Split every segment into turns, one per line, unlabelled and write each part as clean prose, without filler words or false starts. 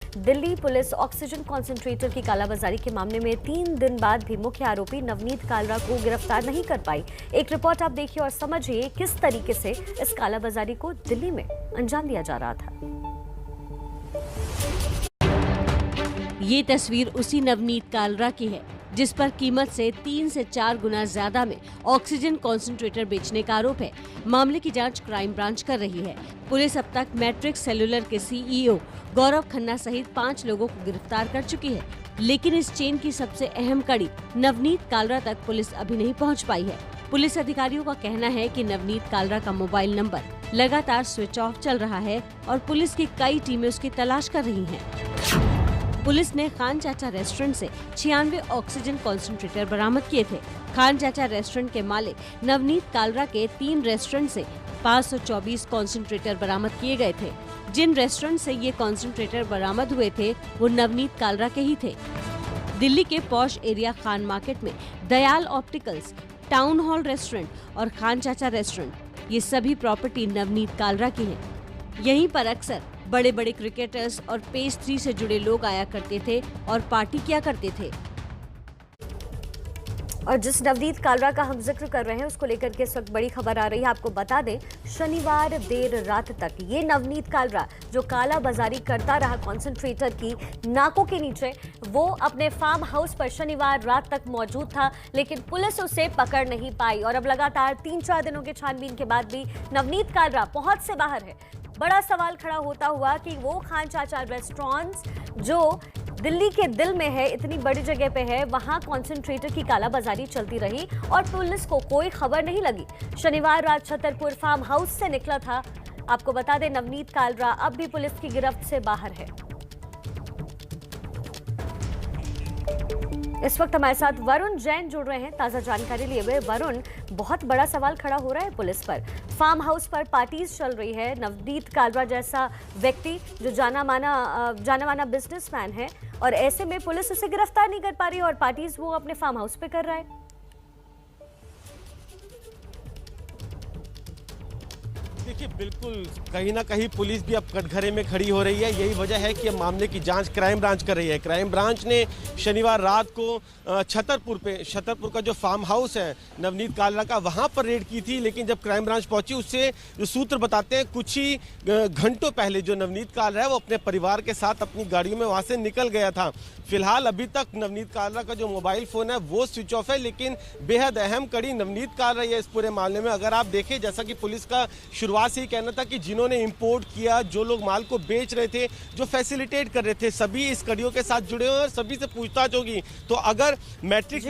Delhi police oxygen concentrator की कालाबाजारी के मामले में 3 दिन बाद भी मुख्य आरोपी नवनीत कालरा को गिरफ्तार नहीं कर पाई। एक रिपोर्ट आप देखिए और समझिए किस तरीके से इस कालाबाजारी को दिल्ली में अंजाम दिया जा रहा था।
ये तस्वीर उसी नवनीत कालरा की है जिस पर कीमत से 3 से 4 गुना ज्यादा में ऑक्सीजन कॉन्सेंट्रेटर बेचने का आरोप है। मामले की जांच क्राइम ब्रांच कर रही है। पुलिस अब तक मैट्रिक्स सेल्युलर के सीईओ गौरव खन्ना सहित 5 लोगों को गिरफ्तार कर चुकी है, लेकिन इस चेन की सबसे अहम कड़ी नवनीत कालरा तक पुलिस अभी नहीं पहुंच पाई है। पुलिस अधिकारियों का कहना है कि नवनीत कालरा का मोबाइल नंबर लगातार स्विच ऑफ चल रहा है और पुलिस की कई टीमें उसकी तलाश कर रही हैं। पुलिस ने खान चाचा रेस्टोरेंट से 96 ऑक्सीजन कॉन्सेंट्रेटर बरामद किए थे। खान चाचा रेस्टोरेंट के मालिक नवनीत कालरा के 3 रेस्टोरेंट से 524 कॉन्सेंट्रेटर बरामद किए गए थे। जिन रेस्टोरेंट से ये कॉन्सेंट्रेटर बरामद हुए थे वो नवनीत कालरा के ही थे। दिल्ली के पॉश एरिया खान मार्केट में Dayal opticals, town hall restaurant और खान चाचा रेस्टोरेंट, ये सभी प्रॉपर्टी नवनीत कालरा की है। यहीं पर अक्सर बड़े बड़े क्रिकेटर्स और पेज 3 से जुड़े लोग आया करते थे और पार्टी किया करते थे।
और जिस नवनीत कालरा का हम जिक्र कर रहे हैं उसको लेकर के इस वक्त बड़ी खबर आ रही है। आपको बता दें, शनिवार देर रात तक ये नवनीत कालरा जो काला बाजारी करता रहा कॉन्सेंट्रेटर की नाकों के नीचे, वो अपने फार्म हाउस पर शनिवार रात तक मौजूद था, लेकिन पुलिस उसे पकड़ नहीं पाई। और अब लगातार 3-4 दिनों के छानबीन के बाद भी नवनीत कालरा पहुंच से बाहर है। बड़ा सवाल खड़ा होता हुआ कि वो खान चाचा रेस्टोरेंट्स जो दिल्ली के दिल में है, इतनी बड़ी जगह पे है, वहां कॉन्सेंट्रेटर की कालाबाजारी चलती रही और पुलिस को कोई खबर नहीं लगी। शनिवार रात छतरपुर फार्म हाउस से निकला था। आपको बता दें, नवनीत कालरा अब भी पुलिस की गिरफ्त से बाहर है। इस वक्त हमारे साथ वरुण जैन जुड़ रहे हैं ताजा जानकारी लिए हुए। वरुण, बहुत बड़ा सवाल खड़ा हो रहा है पुलिस पर। फार्म हाउस पर पार्टीज चल रही है। नवनीत कालरा जैसा व्यक्ति जो जाना माना बिजनेसमैन है, और ऐसे में पुलिस उसे गिरफ्तार नहीं कर पा रही और पार्टीज वो अपने फार्म हाउस पे कर रहा है।
देखिए, बिल्कुल कहीं ना कहीं पुलिस भी अब कटघरे में खड़ी हो रही है। यही वजह है कि मामले की जांच क्राइम ब्रांच कर रही है। क्राइम ब्रांच ने शनिवार रात को छतरपुर का जो फार्म हाउस है नवनीत कालरा का, वहां पर रेड की थी। लेकिन जब क्राइम ब्रांच पहुंची, उससे जो सूत्र बताते हैं कुछ ही घंटों पहले जो नवनीत कालरा है वो अपने परिवार के साथ अपनी गाड़ियों में वहां से निकल गया था। फिलहाल अभी तक नवनीत कालरा का जो मोबाइल फोन है वो स्विच ऑफ है, लेकिन बेहद अहम कड़ी नवनीत कालरा है इस पूरे मामले में। अगर आप देखें, जैसा कि पुलिस का शुरुआत से ही कहना था कि जिन्होंने इंपोर्ट किया, जो लोग माल को बेच रहे थे, जो फैसिलिटेट कर रहे थे, सभी इस कड़ियों के साथ जुड़े हुए और सभी से पूछताछ होगी। तो अगर मैट्रिक्स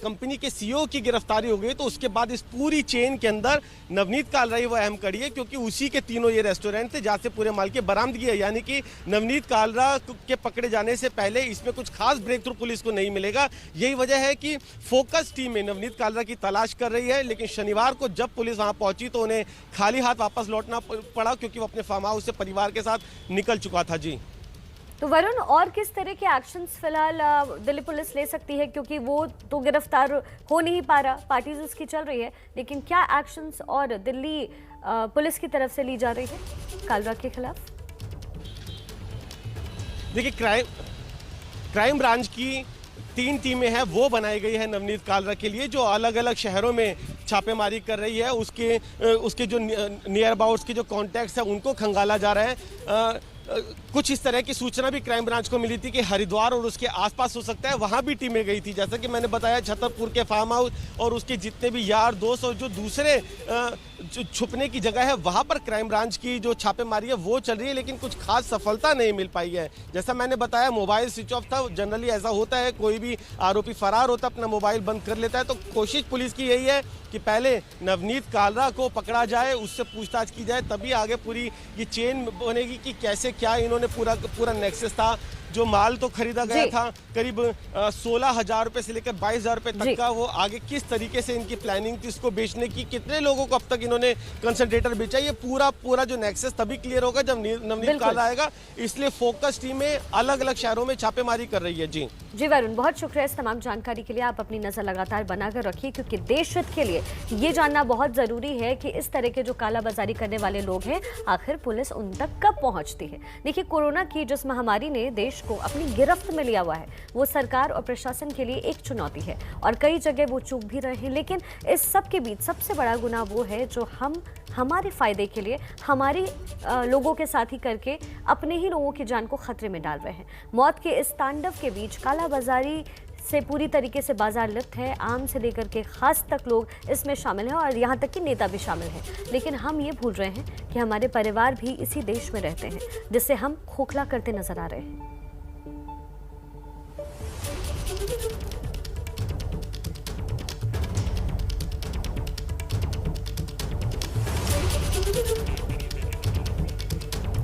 कंपनी के सीईओ की गिरफ्तारी हो गई तो उसके बाद इस पूरी चेन के अंदर नवनीत कालरा ही वो अहम कड़ी है, क्योंकि उसी के 3 ये रेस्टोरेंट थे जहां से पूरे माल की बरामदगी है। यानी कि नवनीत कालरा के पकड़े जाने से पहले इसमें कुछ खास ब्रेक थ्रू पुलिस को नहीं मिलेगा। यही वजह है कि फोकस टीम में नवनीत कालरा की तलाश कर रही है। लेकिन शनिवार को जब पुलिस वहां पहुंची तो उन्हें खाली हाथ वापस लौटना पड़ा, क्योंकि वो अपने फार्म हाउस से परिवार के साथ निकल चुका था। जी
तो वरुण, और किस तरह के एक्शंस फिलहाल दिल्ली पुलिस ले सकती है, क्योंकि वो तो गिरफ्तार हो नहीं पा रहा, पार्टीज उसकी चल रही है, लेकिन क्या एक्शंस और दिल्ली पुलिस की तरफ से ली जा रही है कालरा के खिलाफ?
देखिए, क्राइम ब्रांच की 3 टीमें हैं वो बनाई गई है नवनीत कालरा के लिए, जो अलग अलग शहरों में छापेमारी कर रही है। उसके जो नियर अबाउट्स के जो कॉन्टैक्ट्स हैं उनको खंगाला जा रहा है। कुछ इस तरह की सूचना भी क्राइम ब्रांच को मिली थी कि हरिद्वार और उसके आसपास हो सकता है, वहां भी टीमें गई थी। जैसा कि मैंने बताया, छतरपुर के फार्म हाउस और उसके जितने भी यार दोस्त और जो दूसरे जो छुपने की जगह है वहां पर क्राइम ब्रांच की जो छापेमारी है वो चल रही है, लेकिन कुछ खास सफलता नहीं मिल पाई है। जैसा मैंने बताया, मोबाइल स्विच ऑफ था। जनरली ऐसा होता है, कोई भी आरोपी फरार होता अपना मोबाइल बंद कर लेता है। तो कोशिश पुलिस की यही है कि पहले नवनीत कालरा को पकड़ा जाए, उससे पूछताछ की जाए, तभी आगे पूरी ये चेन बनेगी कि कैसे क्या इन्होंने पूरा नेक्सस था। जो माल तो खरीदा गया था करीब 16,000 रुपए से लेकर 22,000 रुपए तक का, वो आगे किस तरीके से इनकी प्लानिंग थी इसको बेचने की, कितने लोगों को अब तक इन्होंने कंसंट्रेटर बेचा, ये पूरा जो नेक्सस तभी क्लियर होगा जब नवनीत कालरा आएगा। इसलिए फोकस टीमें अलग अलग शहरों में छापेमारी कर रही है। जी
वरुण, बहुत शुक्रिया इस तमाम जानकारी के लिए। आप अपनी नजर लगातार बनाकर रखिए, क्योंकि देश हित के लिए ये जानना बहुत जरूरी है कि इस तरह के जो कालाबाजारी करने वाले लोग हैं आखिर पुलिस उन तक कब पहुंचती है। देखिए, कोरोना की जिस महामारी ने देश को अपनी गिरफ्त में लिया हुआ है, वो सरकार और प्रशासन के लिए एक चुनौती है और कई जगह वो चूक भी रहे हैं। लेकिन इस सब के बीच सबसे बड़ा गुनाह वो है जो हम हमारे फायदे के लिए हमारी लोगों के साथ ही करके अपने ही लोगों की जान को खतरे में डाल रहे हैं। मौत के इस तांडव के बीच कालाबाजारी से पूरी तरीके से बाजार लिप्त है। आम से लेकर के खास तक लोग इसमें शामिल हैं और यहाँ तक कि नेता भी शामिल हैं। लेकिन हम ये भूल रहे हैं कि हमारे परिवार भी इसी देश में रहते हैं, जिससे हम खोखला करते नजर आ रहे हैं।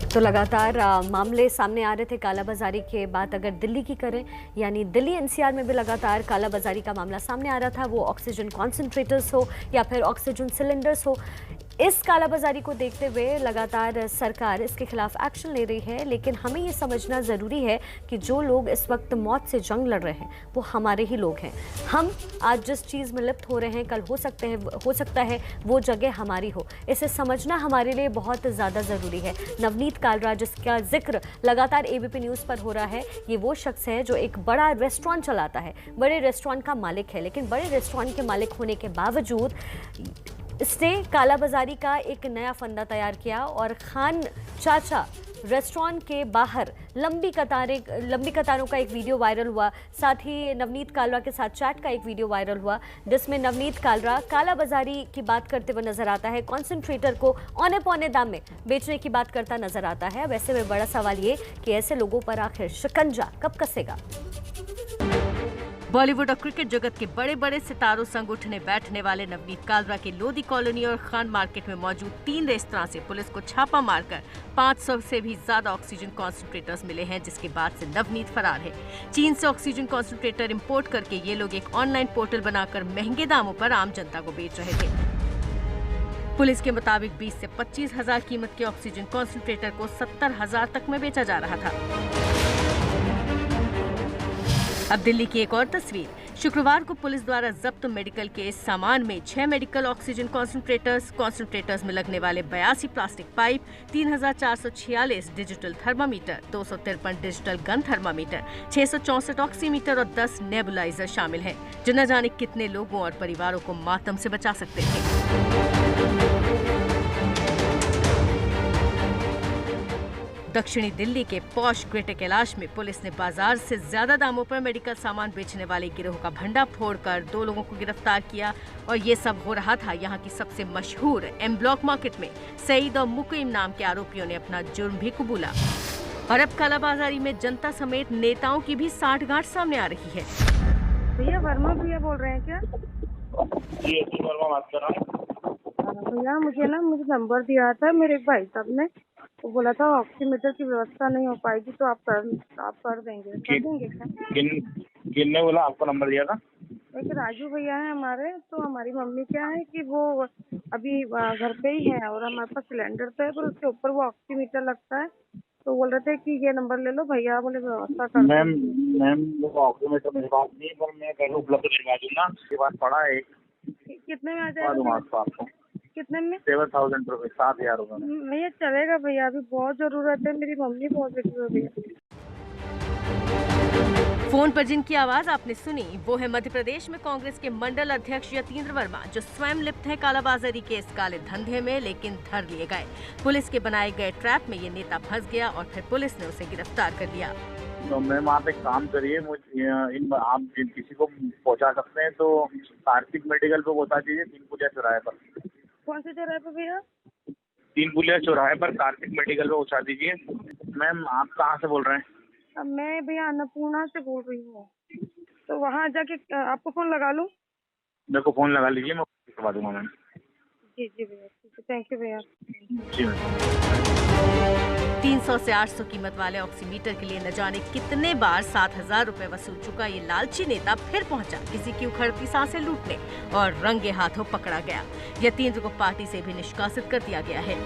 तो लगातार मामले सामने आ रहे थे कालाबाजारी के बाद। अगर दिल्ली की करें, यानी दिल्ली एनसीआर में भी लगातार कालाबाजारी का मामला सामने आ रहा था, वो ऑक्सीजन कॉन्सेंट्रेटर्स हो या फिर ऑक्सीजन सिलेंडर्स हो। इस कालाबाजारी को देखते हुए लगातार सरकार इसके खिलाफ एक्शन ले रही है। लेकिन हमें ये समझना ज़रूरी है कि जो लोग इस वक्त मौत से जंग लड़ रहे हैं वो हमारे ही लोग हैं। हम आज जिस चीज़ में लिप्त हो रहे हैं, कल हो सकता है वो जगह हमारी हो। इसे समझना हमारे लिए बहुत ज़्यादा ज़रूरी है। नवनीत कालरा, जिसका जिक्र लगातार एबीपी न्यूज़ पर हो रहा है, ये वो शख्स है जो एक बड़ा रेस्टोरेंट चलाता है, बड़े रेस्टोरेंट का मालिक है। लेकिन बड़े रेस्टोरेंट के मालिक होने के बावजूद इसने कालाबाजारी का एक नया फंदा तैयार किया और खान चाचा रेस्टोरेंट के बाहर लंबी कतारों का एक वीडियो वायरल हुआ। साथ ही नवनीत कालरा के साथ चैट का एक वीडियो वायरल हुआ, जिसमें नवनीत कालरा कालाबाजारी की बात करते हुए नजर आता है। कॉन्सेंट्रेटर को औने पौने दाम में बेचने की बात करता नजर आता है। वैसे में बड़ा सवाल ये कि ऐसे लोगों पर आखिर शिकंजा कब कसेगा।
बॉलीवुड और क्रिकेट जगत के बड़े बड़े सितारों संग उठने बैठने वाले नवनीत कालरा के लोधी कॉलोनी और खान मार्केट में मौजूद 3 रेस्तरां से पुलिस को छापा मारकर 500 से भी ज्यादा ऑक्सीजन कॉन्सेंट्रेटर्स मिले हैं, जिसके बाद से नवनीत फरार है। चीन से ऑक्सीजन कॉन्सेंट्रेटर इंपोर्ट करके ये लोग एक ऑनलाइन पोर्टल बनाकर महंगे दामों पर आम जनता को बेच रहे थे। पुलिस के मुताबिक 20 से 25 हजार कीमत के ऑक्सीजन कॉन्सेंट्रेटर को 70,000 तक में बेचा जा रहा था। अब दिल्ली की एक और तस्वीर। शुक्रवार को पुलिस द्वारा जब्त मेडिकल के इस सामान में 6 मेडिकल ऑक्सीजन कॉन्सेंट्रेटर्स में लगने वाले 82 plastic pipe, 3,446 digital thermometer, 253 digital gun thermometer, 664 oximeter और 10 नेबुलाइजर शामिल हैं, जो न जाने कितने लोगों और परिवारों को मातम से बचा सकते थे। दक्षिणी दिल्ली के पॉश ग्रेटर कैलाश में पुलिस ने बाजार से ज्यादा दामों पर मेडिकल सामान बेचने वाले गिरोह का भंडा फोड़कर 2 लोगों को गिरफ्तार किया। और ये सब हो रहा था यहाँ की सबसे मशहूर एम ब्लॉक मार्केट में। सईद और मुकीम नाम के आरोपियों ने अपना जुर्म भी कबूला। और अब कालाबाजारी में जनता समेत नेताओं की भी साठगांठ सामने आ रही है।
भैया वर्मा भैया बोल रहे हैं क्या?
जी वर्मा बात कर रहा हूँ।
भैया मुझे नंबर दिया था मेरे एक भाई साहब ने, वो बोला था ऑक्सीमीटर की व्यवस्था नहीं हो पाएगी तो आप कर देंगे क्या?
किन ने बोला आपको नंबर दिया था?
एक राजू भैया है हमारे, तो हमारी मम्मी क्या है कि वो अभी घर पे ही है और हमारे पास सिलेंडर तो है, पर उसके ऊपर वो ऑक्सीमीटर लगता है, तो बोल रहे थे कि ये नंबर ले लो भैया, बोले व्यवस्था कर।
मैम वो ऑक्सीमीटर मेरे पास नहीं, पर मैं कहीं उपलब्ध करवा दूंगा। उसके बाद पड़ा है।
कितने में आ जाएगा
आपको?
कितने में?
7,000 रुपये, 7,000 रुपये।
भैया चलेगा भैया, अभी बहुत जरूरत है, मेरी मम्मी बहुत जरूरत है।
फोन पर जिनकी आवाज आपने सुनी वो है मध्य प्रदेश में कांग्रेस के मंडल अध्यक्ष यतीन्द्र वर्मा, जो स्वयं लिप्त है कालाबाजारी के इस काले धंधे में, लेकिन धर लिए गए। पुलिस के बनाए गए ट्रैप में ये नेता फंस गया और फिर पुलिस ने उसे गिरफ्तार कर लिया।
तो मैम आप एक काम करिए, आप किसी को पहुंचा सकते हैं तो कार्तिक मेडिकल पे पहुंचा दीजिए, 3 पुलिया चौराहे पर।
कौन से चौराहे पर भैया?
3 पुलिया चौराहे पर कार्तिक मेडिकल पे पहुंचा दीजिए। मैम आप कहाँ से बोल रहे हैं?
मैं भैया अन्नपूर्णा से बोल रही हूँ, तो वहाँ जाके आपको फोन लगा लूँ?
मेरे को फोन लगा लीजिए, मैं करवा दूंगा मैम।
जी भैया, थैंक यू भैया।
जी मैम।
300 से 800 कीमत वाले ऑक्सीमीटर के लिए न जाने कितने बार 7,000 रुपए वसूल चुका ये लालची नेता फिर पहुंचा किसी की उखड़ती सांसें लूटने और रंगे हाथों पकड़ा गया। यतीन्द्र को पार्टी से भी निष्कासित कर दिया गया है।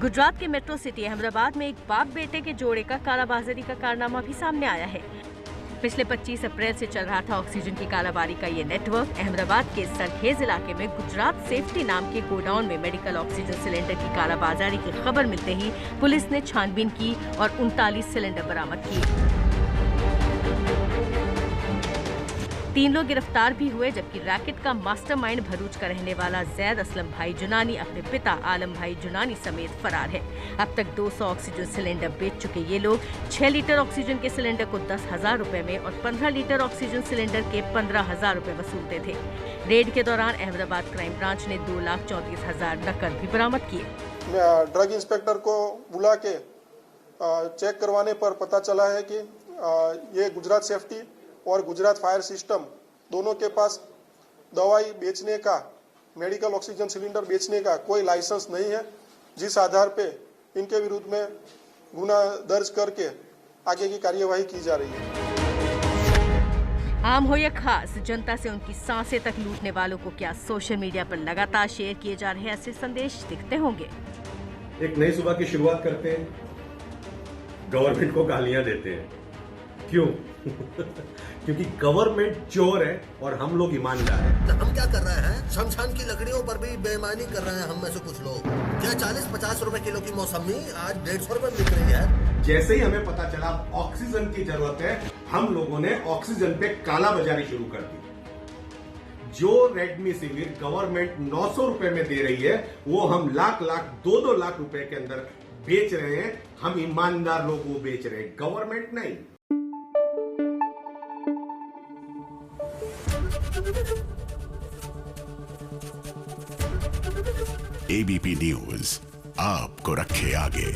गुजरात के मेट्रो सिटी अहमदाबाद में एक बाप बेटे के जोड़े का कालाबाजारी का कारनामा भी सामने आया है।
पिछले 25 अप्रैल से चल रहा था ऑक्सीजन की कालाबारी का ये नेटवर्क। अहमदाबाद के सरखेज इलाके में गुजरात सेफ्टी नाम के गोडाउन में मेडिकल ऑक्सीजन सिलेंडर की कालाबाजारी की खबर मिलते ही पुलिस ने छानबीन की और 39 सिलेंडर बरामद किए। 3 लोग गिरफ्तार भी हुए, जबकि रैकेट का मास्टरमाइंड भरूच का रहने वाला जैद असलम भाई जुनानी अपने पिता आलम भाई जुनानी समेत फरार है। अब तक 200 ऑक्सीजन सिलेंडर बेच चुके ये लोग 6 लीटर ऑक्सीजन के सिलेंडर को 10,000 रुपए में और 15 लीटर ऑक्सीजन सिलेंडर के 15,000 रुपए वसूलते थे। रेड के दौरान अहमदाबाद क्राइम ब्रांच ने 2,34,000 नकद भी बरामद किए।
ड्रग इंस्पेक्टर को बुला के चेक करवाने पर पता चला है कि ये गुजरात सेफ्टी और गुजरात फायर सिस्टम दोनों के पास दवाई बेचने का, मेडिकल ऑक्सीजन सिलेंडर बेचने का कोई लाइसेंस नहीं है, जिस आधार पे इनके विरुद्ध में गुना दर्ज करके आगे की कार्यवाही की जा रही है।
आम हो या खास, जनता से उनकी सांसें तक लूटने वालों को क्या सोशल मीडिया पर लगातार शेयर किए जा रहे ऐसे संदेश दिखते होंगे।
एक नई सुबह की शुरुआत करते हैं, गवर्नमेंट को गालियां देते हैं। क्यों? क्योंकि गवर्नमेंट चोर है और हम लोग ईमानदार हैं।
हम क्या कर रहे हैं? शमशान की लकड़ियों पर भी बेईमानी कर रहे हैं हम में से कुछ लोग। क्या 40-50 रुपए किलो की मौसमी आज 150 रुपए बिक रही है?
जैसे ही हमें पता चला ऑक्सीजन की जरूरत है, हम लोगों ने ऑक्सीजन पे काला बाजारी शुरू कर दी। जो रेमडेसिविर गवर्नमेंट 900 रुपए में दे रही है, वो हम लाख 2-2 लाख रुपए के अंदर बेच रहे हैं। हम ईमानदार लोग वो बेच रहे हैं, गवर्नमेंट नहीं।
ABP न्यूज आपको रखे आगे।